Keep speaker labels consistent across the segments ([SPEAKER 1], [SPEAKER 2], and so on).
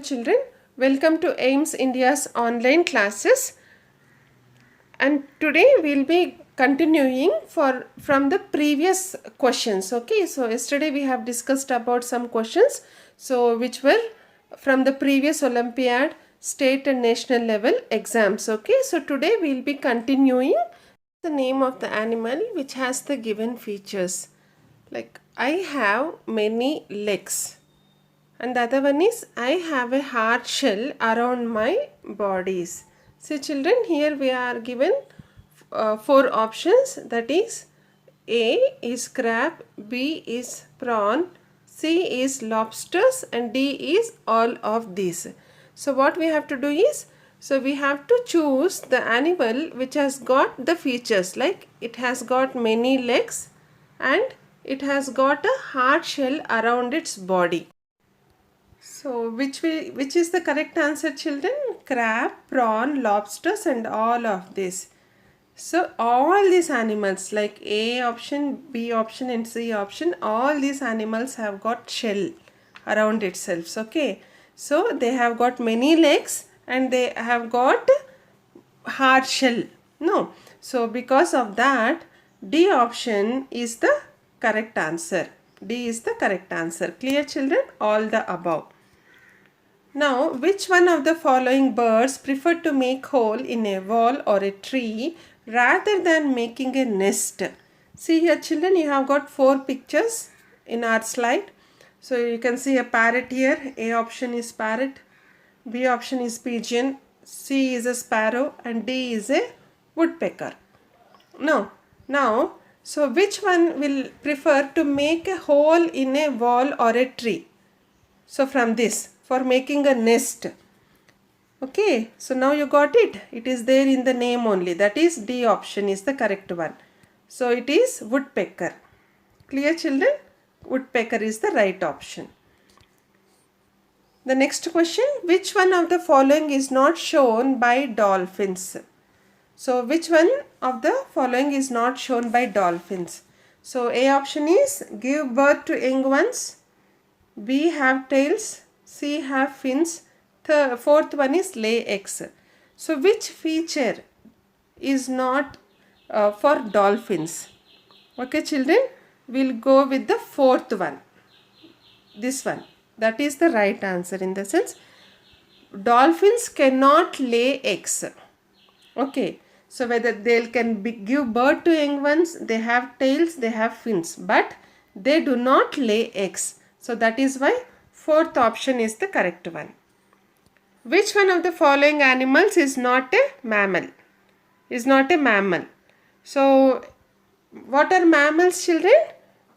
[SPEAKER 1] Children, welcome to AIMS India's online classes, and today we'll be continuing from the previous questions. Okay, so yesterday we have discussed about some questions which were from the previous Olympiad, state and national level exams. Okay, so today we'll be continuing the name of the animal which has the given features, like I have many legs, and the other one is I have a hard shell around my bodies. So children, here we are given four options, that is A is crab, B is prawn, C is lobsters, and D is all of these. So what we have to do is, so we have to choose the animal which has got the features, like it has got many legs and it has got a hard shell around its body. So which is the correct answer, children? Crab, prawn, lobsters, and all of this. So all these animals, like A option, B option, and C option, all these animals have got shell around itself. Okay, so they have got many legs and they have got hard shell. No, so because of that, D option is the correct answer. D is the correct answer. Clear, children? All the above. Now, which one of the following birds prefer to make hole in a wall or a tree rather than making a nest? See here, children, you have got four pictures in our slide. So you can see a parrot here. A option is parrot, B option is pigeon, C is a sparrow, and D is a woodpecker. Now, so which one will prefer to make a hole in a wall or a tree? So from this, for making a nest. Okay, so now you got it. It is there in the name only. That is D option is the correct one. So it is woodpecker. Clear, children? Woodpecker is the right option. The next question, which one of the following is not shown by dolphins? So which one of the following is not shown by dolphins? So A option is give birth to young ones, B have tails, C have fins, fourth one is lay eggs. So which feature is not for dolphins? Okay, children, we'll go with the fourth one. This one. That is the right answer, in the sense dolphins cannot lay eggs. Okay, so whether they can give birth to young ones, they have tails, they have fins, but they do not lay eggs. So that is why fourth option is the correct one. Which one of the following animals is not a mammal? Is not a mammal. So what are mammals, children?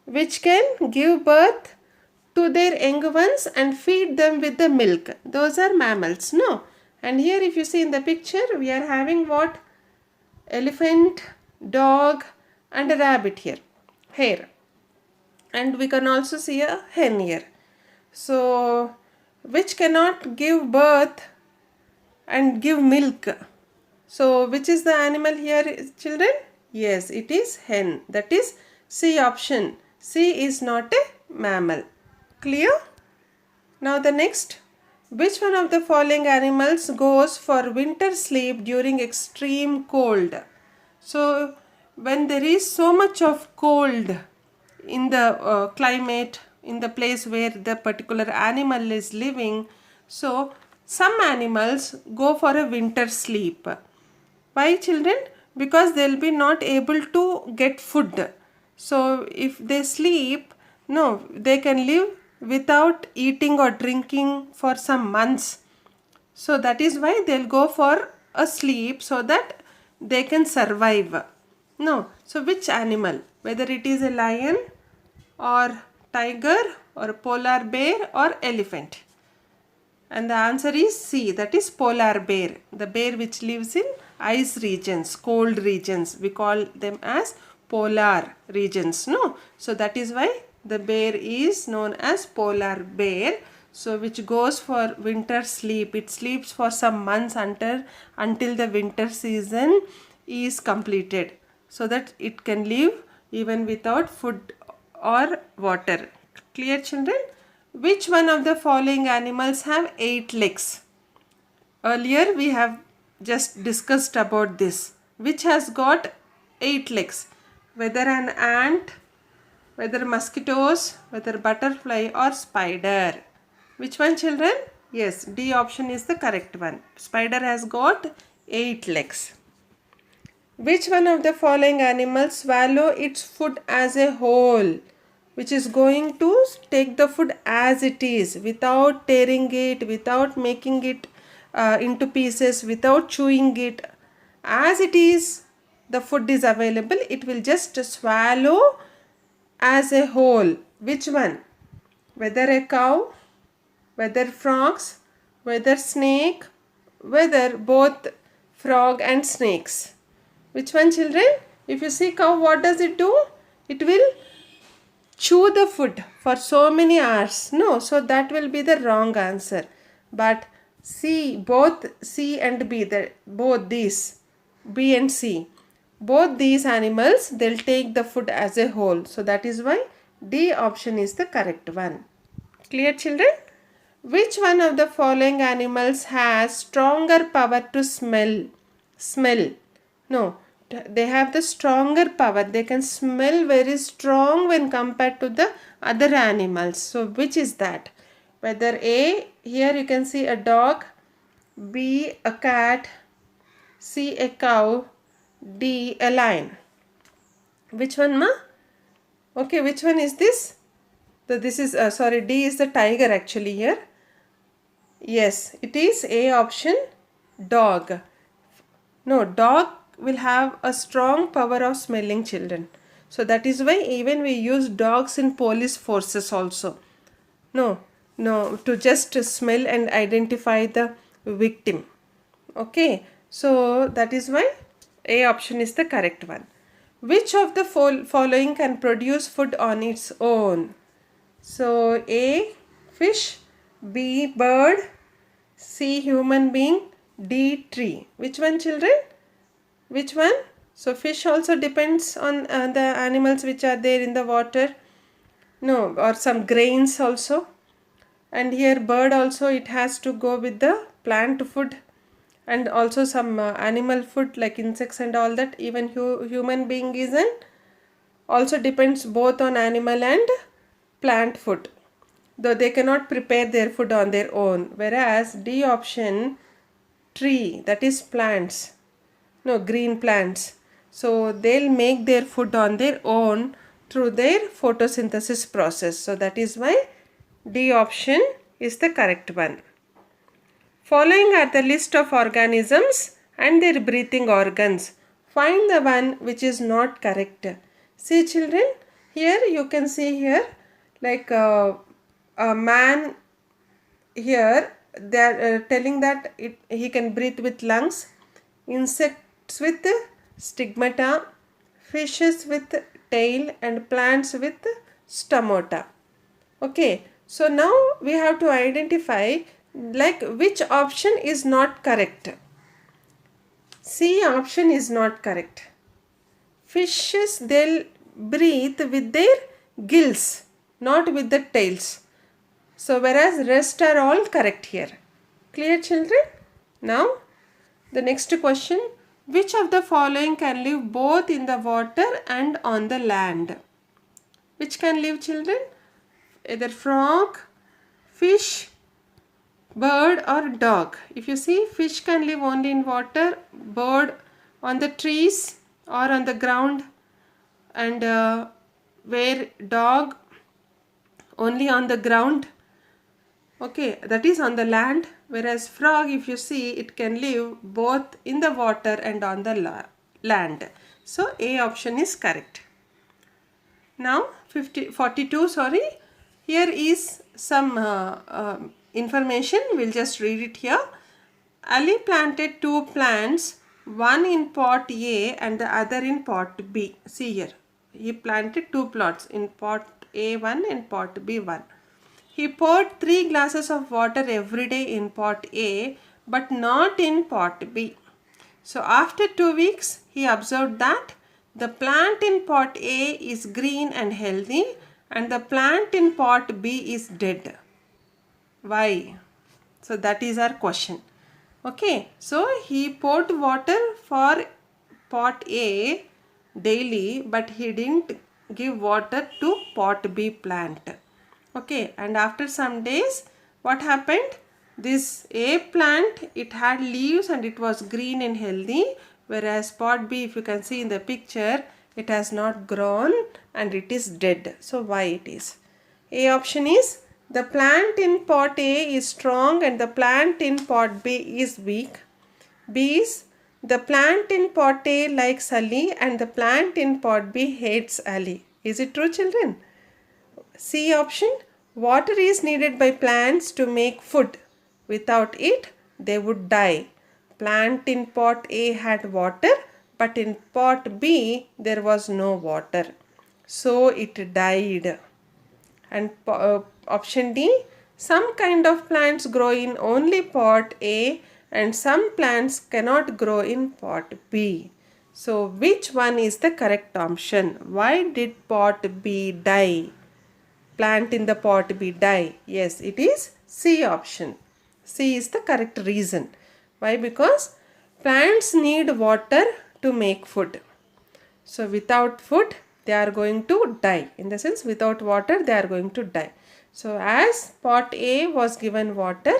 [SPEAKER 1] Which can give birth to their young ones and feed them with the milk. Those are mammals, no? And here if you see in the picture, we are having what? Elephant, dog, and a rabbit here. Hare. And we can also see a hen here. So which cannot give birth and give milk? So which is the animal here, children? Yes, it is hen. That is C option. C is not a mammal. Clear? Now the next, which one of the following animals goes for winter sleep during extreme cold? So when there is so much of cold in the climate, in the place where the particular animal is living, so some animals go for a winter sleep. Why, children? Because they will be not able to get food. So if they sleep, no, they can live without eating or drinking for some months. So that is why they'll go for a sleep so that they can survive. No, so which animal? Whether it is a lion or tiger or polar bear or elephant? And the answer is C, that is polar bear. The bear which lives in ice regions, cold regions. We call them as polar regions, no? So that is why the bear is known as polar bear. So which goes for winter sleep. It sleeps for some months until the winter season is completed, so that it can live even without food or water. Clear, children? Which one of the following animals have 8 legs? Earlier we have just discussed about this. Which has got 8 legs? Whether an ant, whether mosquitoes, whether butterfly or spider. Which one, children? Yes, D option is the correct one. Spider has got 8 legs. Which one of the following animals swallow its food as a whole? Which is going to take the food as it is, without tearing it, without making it into pieces, without chewing it. As it is, the food is available, it will just swallow as a whole. Which one? Whether a cow, whether frogs, whether snake, whether both frog and snakes. Which one, children? If you see cow, what does it do? It will chew the food for so many hours. No, so that will be the wrong answer. But C, both C and B, both these, B and C, both these animals, they'll take the food as a whole. So that is why D option is the correct one. Clear, children? Which one of the following animals has stronger power to smell? No, they have the stronger power. They can smell very strong when compared to the other animals. So which is that? Whether A, here you can see a dog, B, a cat, C, a cow, D, a lion. Which one, ma? Okay, which one is this? So this is, D is the tiger actually here. Yes, it is A option, dog. No, dog will have a strong power of smelling, children. So that is why even we use dogs in police forces also. No, to just smell and identify the victim. Okay, so that is why A option is the correct one. Which of the following can produce food on its own? So A, fish, B, bird, C, human being, D, tree. Which one, children? Which one? So fish also depends on the animals which are there in the water. No, or some grains also. And here bird also, it has to go with the plant food. And also some animal food like insects and all that. Even human being is also depends both on animal and plant food. Though they cannot prepare their food on their own. Whereas D option, tree, that is plants. No, green plants. So they'll make their food on their own through their photosynthesis process. So that is why D option is the correct one. Following are the list of organisms and their breathing organs. Find the one which is not correct. See, children, here you can see here like a man here, they are telling that he can breathe with lungs, insects with stigmata, fishes with tail and plants with stomata. Okay, so now we have to identify like which option is not correct. C option is not correct. Fishes, they'll breathe with their gills, not with the tails. So whereas rest are all correct here. Clear, children? Now the next question, which of the following can live both in the water and on the land? Which can live, children? Either frog, fish, bird or dog. If you see, fish can live only in water, bird on the trees or on the ground, and where dog only on the ground. Okay, that is on the land. Whereas frog, if you see, it can live both in the water and on the land. So A option is correct. Now 42, sorry. Here is some information. We'll just read it here. Ali planted 2 plants, one in pot A and the other in pot B. See here. He planted 2 plots in pot A1 and pot B1. He poured 3 glasses of water every day in pot A but not in pot B. So after 2 weeks, he observed that the plant in pot A is green and healthy and the plant in pot B is dead. Why? So that is our question. Okay, so he poured water for pot A daily, but he didn't give water to pot B plant. Okay, and after some days, what happened? This A plant, it had leaves and it was green and healthy, whereas pot B, if you can see in the picture, it has not grown and it is dead. So why it is? A option is the plant in pot A is strong and the plant in pot B is weak. B is the plant in pot A likes Ali and the plant in pot B hates Ali. Is it true, children? C option, water is needed by plants to make food. Without it, they would die. Plant in pot A had water, but in pot B, there was no water. So it died. And option D, some kind of plants grow in only pot A and some plants cannot grow in pot B. So which one is the correct option? Why did pot B die? Plant in the pot B die? Yes, it is C option. C is the correct reason. Why? Because plants need water to make food. So without food, they are going to die. In the sense, without water, they are going to die. So as pot A was given water,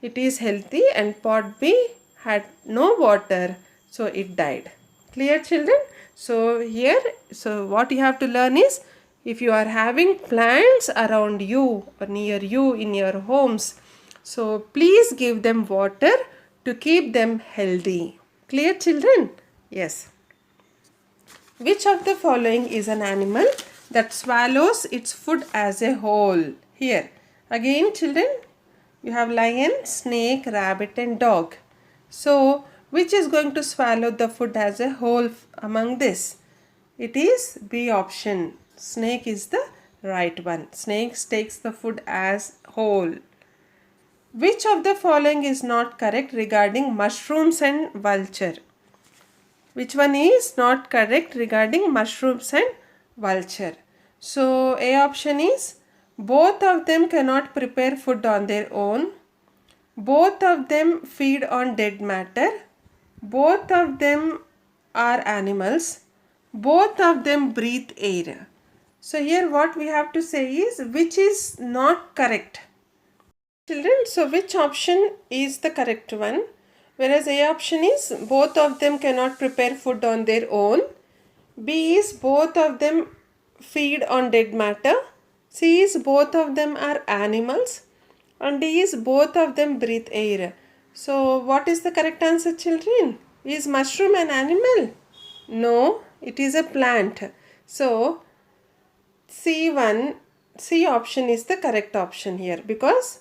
[SPEAKER 1] it is healthy, and pot B had no water, so it died. Clear, children? So here, so what you have to learn is, if you are having plants around you or near you in your homes, so please give them water to keep them healthy. Clear, children? Yes. Which of the following is an animal that swallows its food as a whole? Here, again children, you have lion, snake, rabbit and dog. So, which is going to swallow the food as a whole among this? It is B option. Snake is the right one. Snake takes the food as whole. Which of the following is not correct regarding mushrooms and vulture? Which one is not correct regarding mushrooms and vulture? So A option is both of them cannot prepare food on their own. Both of them feed on dead matter. Both of them are animals. Both of them breathe air. So here what we have to say is which is not correct. Children, so which option is the correct one? Whereas A option is both of them cannot prepare food on their own. B is both of them feed on dead matter. C is both of them are animals. And D is both of them breathe air. So what is the correct answer, children? Is mushroom an animal? No, it is a plant. So C option is the correct option here, because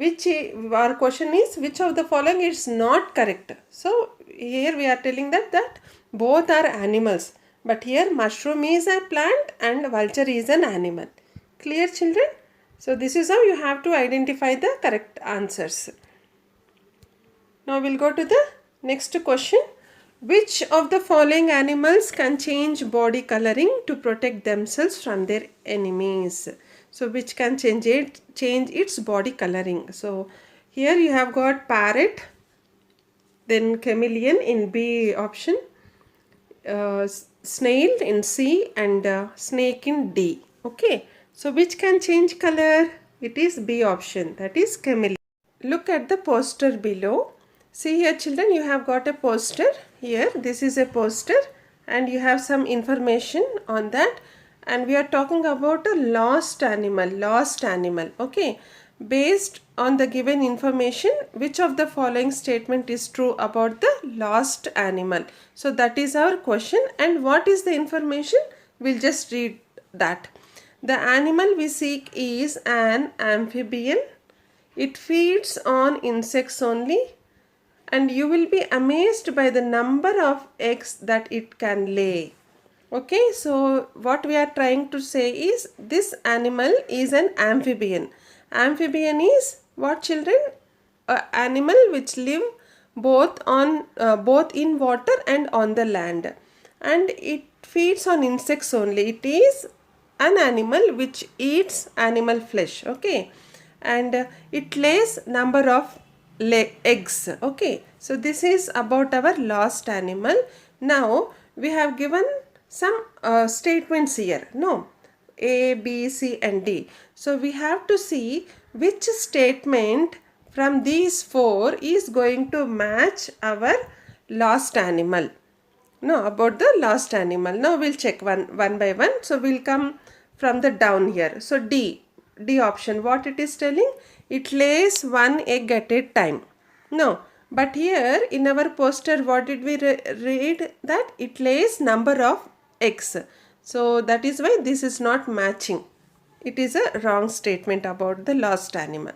[SPEAKER 1] our question is which of the following is not correct. So here we are telling that both are animals, but here mushroom is a plant and vulture is an animal. Clear, children? So this is how you have to identify the correct answers. Now we'll go to the next question. Which of the following animals can change body coloring to protect themselves from their enemies? So which can change its body coloring? So here you have got parrot, then chameleon in B option, snail in C and snake in D. Okay, so which can change color? It is B option, that is chameleon. Look at the poster below. See here, children, you have got a poster here. This is a poster and you have some information on that, and we are talking about a lost animal. Okay, based on the given information, which of the following statement is true about the lost animal? So that is our question. And what is the information? We'll just read that. The animal we seek is an amphibian. It feeds on insects only, and you will be amazed by the number of eggs that it can lay. Okay, so what we are trying to say is this animal is an amphibian. Amphibian is what, children? An animal which live both in water and on the land, and it feeds on insects only. It is an animal which eats animal flesh. Okay, and it lays number of eggs. Okay, so this is about our last animal. Now we have given some statements here. No, A, B, C and D. So we have to see which statement from these four is going to match our last animal. No, about the last animal. Now we'll check one by one. So we'll come from the down here. So D option, what it is telling? It lays one egg at a time. No, but here in our poster, what did we read? That it lays number of eggs. So that is why this is not matching. It is a wrong statement about the last animal.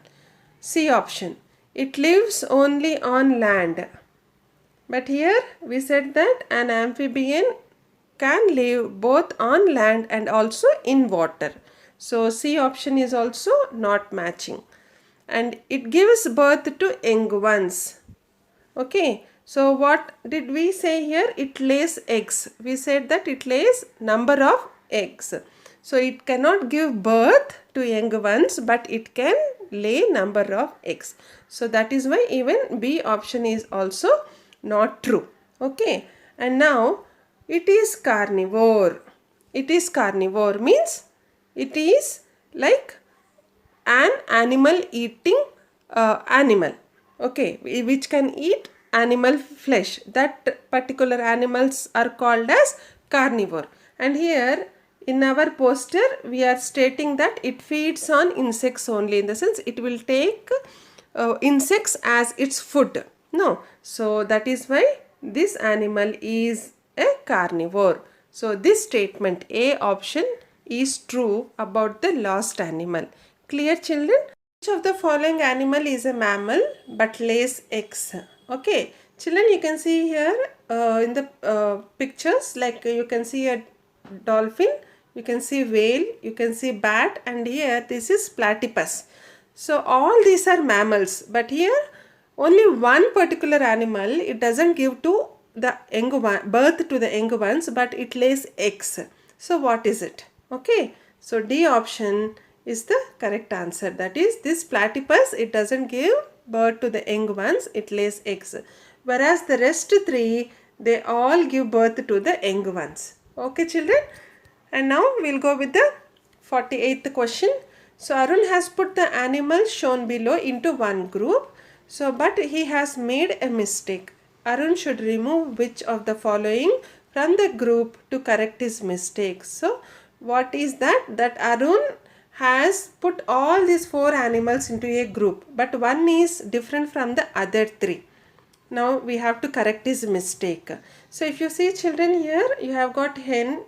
[SPEAKER 1] C option, it lives only on land. But here we said that an amphibian can live both on land and also in water. So C option is also not matching. And it gives birth to young ones. Okay. So what did we say here? It lays eggs. We said that it lays number of eggs. So it cannot give birth to young ones, but it can lay number of eggs. So that is why even B option is also not true. Okay, and now it is carnivore. It is carnivore means it is like an animal eating animal. Okay, which can eat animal flesh. That particular animals are called as carnivore. And here in our poster we are stating that it feeds on insects only, in the sense it will take insects as its food. No, so that is why this animal is a carnivore. So this statement A option is true about the last animal. Clear, children? Which of the following animal is a mammal but lays eggs? Okay, children, you can see here in the pictures, like you can see a dolphin, you can see whale, you can see bat, and here this is platypus. So all these are mammals, but here only one particular animal, it doesn't give to the young one, birth to the young ones, but it lays eggs. So what is it? Okay, so D option is the correct answer. That is, this platypus, it doesn't give birth to the young ones, it lays eggs. Whereas the rest three, they all give birth to the young ones. Okay, children? And now we'll go with the 48th question. So Arun has put the animals shown below into one group. So, but he has made a mistake. Arun should remove which of the following from the group to correct his mistake. So, what is that? That Arun has put all these four animals into a group, but one is different from the other three. Now we have to correct his mistake. So if you see, children, here you have got hen,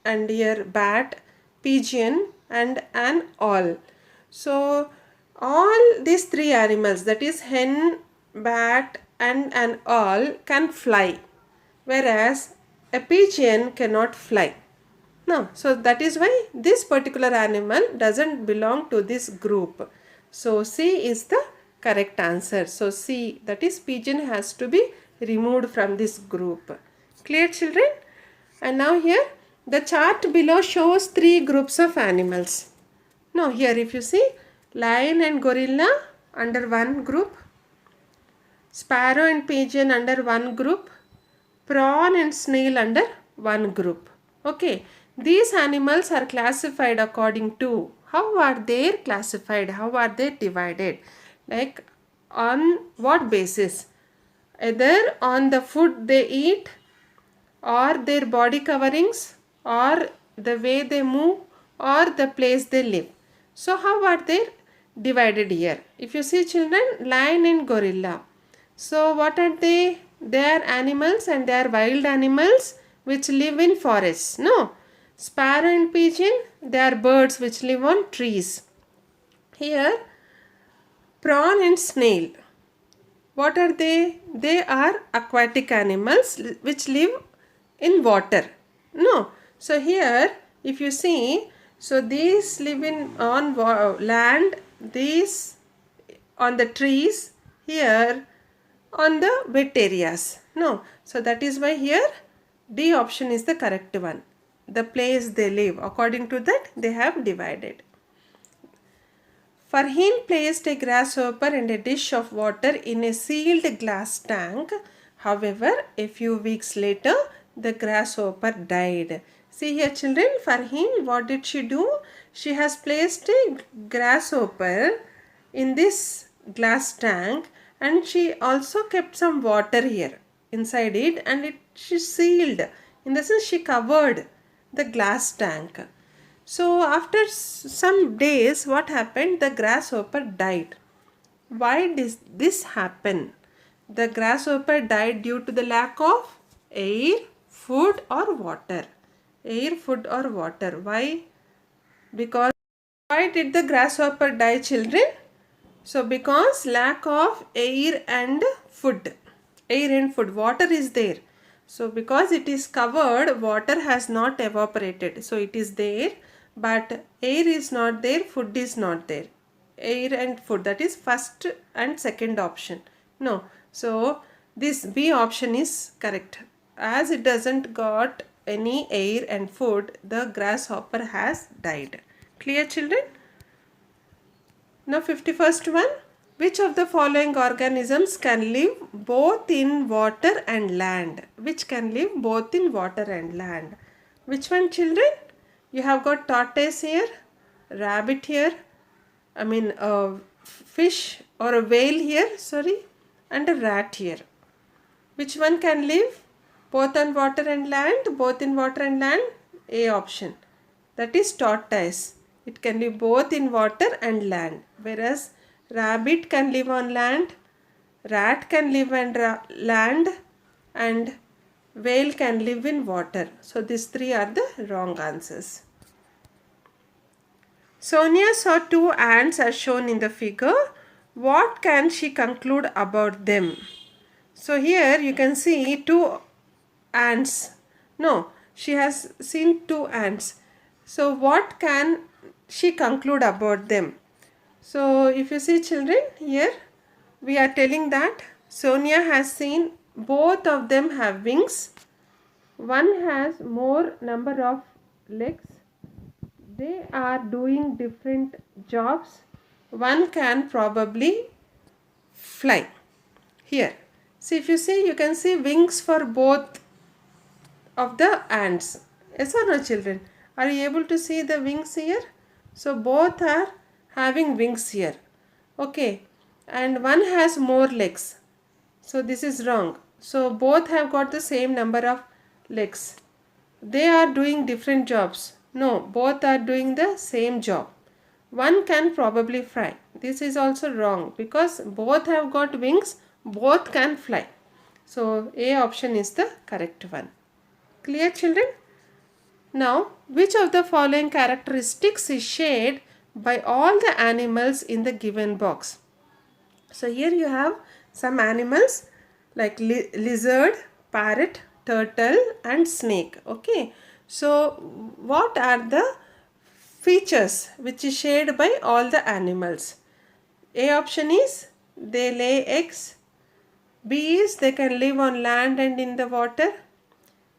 [SPEAKER 1] and here bat, pigeon and an owl. So all these three animals, that is hen, bat and an owl, can fly, whereas a pigeon cannot fly. No, so that is why this particular animal doesn't belong to this group. So C is the correct answer. So C, that is pigeon, has to be removed from this group. Clear, children? And now here the chart below shows three groups of animals. Now here if you see, lion and gorilla under one group, sparrow and pigeon under one group, prawn and snail under one group. Okay, these animals are classified according to, how are they classified, how are they divided, like on what basis? Either on the food they eat, or their body coverings, or the way they move, or the place they live. So how are they divided here? If you see, children, lion and gorilla. So what are they? They are animals, and they are wild animals which live in forests. No. Sparrow and pigeon, they are birds which live on trees. Here, prawn and snail, what are they? They are aquatic animals which live in water. No. So here, if you see, so these live in on land, these on the trees, here on the wet areas. No. So that is why here D option is the correct one. The place they live, according to that they have divided. Farheen placed a grasshopper and a dish of water in a sealed glass tank. However, a few weeks later, the grasshopper died. See here, children, Farheen, what did she do? She has placed a grasshopper in this glass tank, and she also kept some water here inside it, and she sealed. In the sense, she covered the glass tank. So after some days, what happened? The grasshopper died. Why does this happen? The grasshopper died due to the lack of air, food or water. Air, food or water. Why? Because why did the grasshopper die, children? So because lack of air and food. Air and food. Water is there. So because it is covered, water has not evaporated. So it is there, but air is not there, food is not there. Air and food, that is first and second option. No. So this B option is correct. As it doesn't got any air and food, the grasshopper has died. Clear, children? Now 51st one. Which of the following organisms can live both in water and land? Which can live both in water and land? Which one, children? You have got tortoise here, rabbit here, a fish or a whale here, sorry, and a rat here. Which one can live both on water and land? Both in water and land? A option. That is tortoise. It can live both in water and land. Whereas rabbit can live on land, rat can live on land, and whale can live in water. So these three are the wrong answers. Sonia saw two ants as shown in the figure. What can she conclude about them? So here you can see two ants. No, she has seen two ants. So what can she conclude about them? So if you see, children, here we are telling that Sonia has seen both of them have wings. One has more number of legs. They are doing different jobs. One can probably fly. Here, see, if you see, you can see wings for both of the ants. Yes or no, children? Are you able to see the wings here? So both are having wings here. Okay, and one has more legs. So this is wrong. So both have got the same number of legs. They are doing different jobs. No, both are doing the same job. One can probably fly. This is also wrong because both have got wings, both can fly. So A option is the correct one. Clear, children? Now, which of the following characteristics is shared by all the animals in the given box? So here you have some animals like lizard, parrot, turtle and snake. Okay. So what are the features which is shared by all the animals? A option is they lay eggs. B is they can live on land and in the water.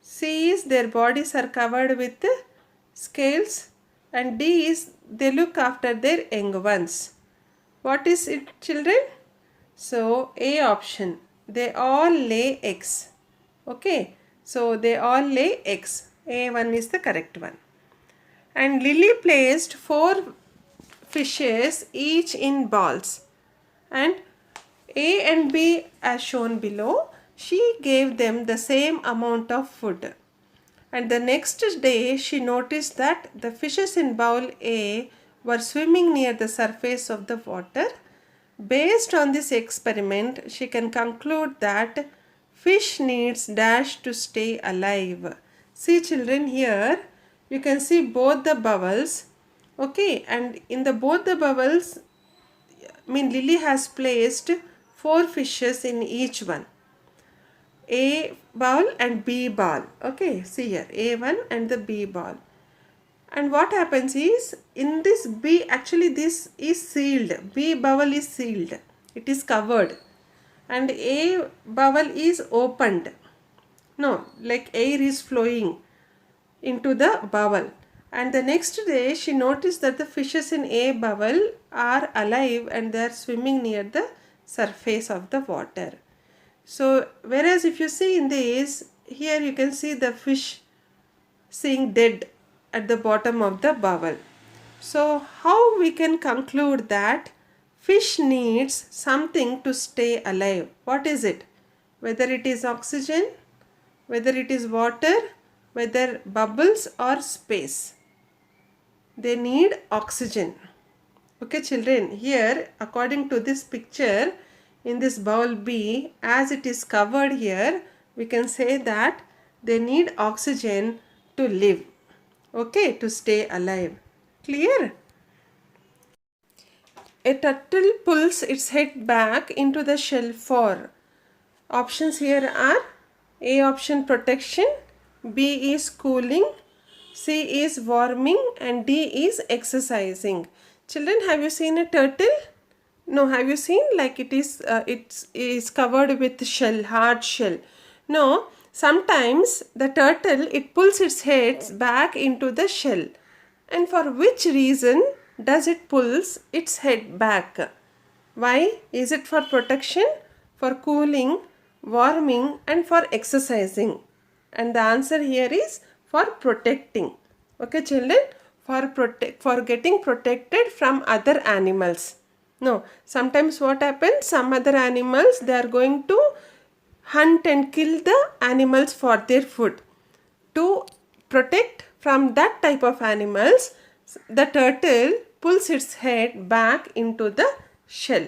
[SPEAKER 1] C is their bodies are covered with scales. And D is they look after their young ones. What is it, children? So A option, they all lay eggs. Okay. So they all lay eggs. A1 is the correct one. And Lily placed 4 fishes each in balls. And A and B as shown below, she gave them the same amount of food. And the next day she noticed that the fishes in bowl A were swimming near the surface of the water. Based on this experiment, she can conclude that fish needs dash to stay alive. See, children, here you can see both the bubbles. Okay, and in the both the bubbles, Lily has placed 4 fishes in each one. A ball and B ball. Okay, see here, A1 and the B ball. And what happens is, in this B, actually this is sealed. B bubble is sealed. It is covered. And A bubble is opened. No, like air is flowing into the bubble. And the next day she noticed that the fishes in A bubble are alive and they are swimming near the surface of the water. So whereas if you see in this, here you can see the fish seeing dead at the bottom of the bubble. So how we can conclude that fish needs something to stay alive? What is it? Whether it is oxygen, whether it is water, whether bubbles or space, they need oxygen. Okay children, here according to this picture, in this bowl B, as it is covered here, we can say that they need oxygen to live, okay, to stay alive. Clear? A turtle pulls its head back into the shell for, options here are A option protection, B is cooling, C is warming, and D is exercising. Children, have you seen a turtle? No, have you seen like it is covered with shell, hard shell? No, sometimes the turtle, it pulls its head back into the shell. And for which reason does it pulls its head back? Why? Is it for protection, for cooling, warming, and for exercising? And the answer here is for protecting. Okay children, for getting protected from other animals. No, sometimes what happens, some other animals, they are going to hunt and kill the animals for their food. To protect from that type of animals, the turtle pulls its head back into the shell.